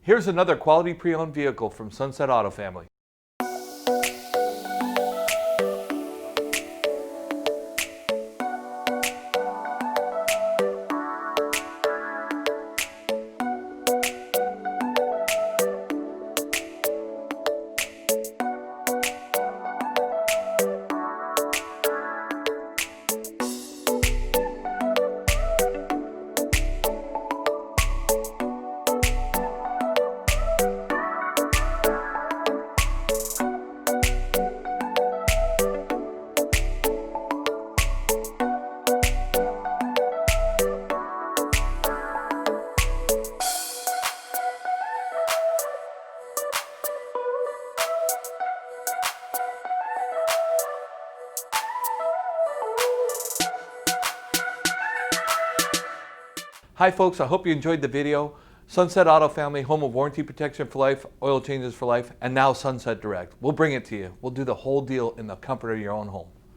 Here's another quality pre-owned vehicle from Sunset Auto Family. Hi folks, I hope you enjoyed the video. Sunset Auto Family, home of warranty protection for life, oil changes for life, and now Sunset Direct. We'll bring it to you. We'll do the whole deal in the comfort of your own home.